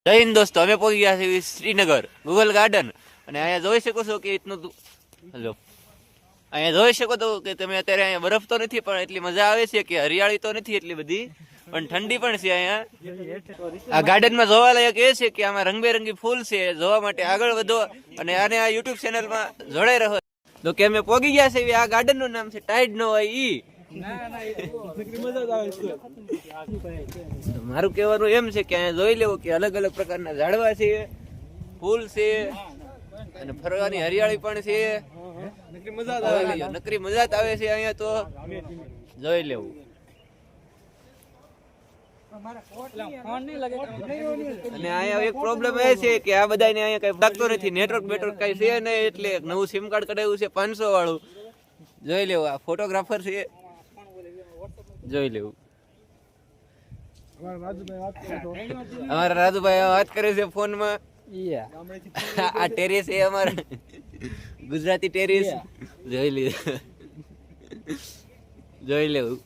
જય હિન્દ દોસ્તો, અમે પહોંચી ગયા છીએ શ્રીનગર ગૂગલ ગાર્ડન. અને અહીંયા જોઈ શકો છો કે એટલું હલો અહીંયા જોઈ શકો તો કે તમે અત્યારે અહીંયા બરફ તો નથી પણ એટલી મજા આવે છે કે હરિયાળી તો નથી એટલી બધી પણ ઠંડી પણ છે. અહીંયા આ ગાર્ડનમાં જોવાલાયક એ છે કે આમાં રંગબેરંગી ફૂલ છે. જોવા માટે આગળ વધો અને આને આ યુટ્યુબ ચેનલમાં જોડાઈ રહો. તો કે અમે પહોંચી ગયા છે. આ ગાર્ડન નું નામ છે ટાઈડ નો હોય ઈ. મારું કહેવાનું એમ છે કે અહીંયા જોઈ લેવું કે અલગ અલગ પ્રકારના ઝાડવા છે, ફૂલ છે અને ફરવાની હરિયાળી પણ છે. નકરી મજા આવે છે અહીંયા તો જોઈ લેવું. અને અહીંયા એક પ્રોબ્લેમ એ છે કે આ બધાને અહીંયા કઈ લાગતો નથી, નેટવર્ક કઈ છે નહીં, એટલે નવું સિમ કાર્ડ કઢાવ્યું છે 500 વાળું. જોઈ લેવું. આ ફોટોગ્રાફર છે, જોઈ લેવું. અમારા રાજુભાઈ વાત કરે છે ફોનમાં. આ ટેરેસ છે અમારા ગુજરાતી ટેરેસ. જોઈ લેવું.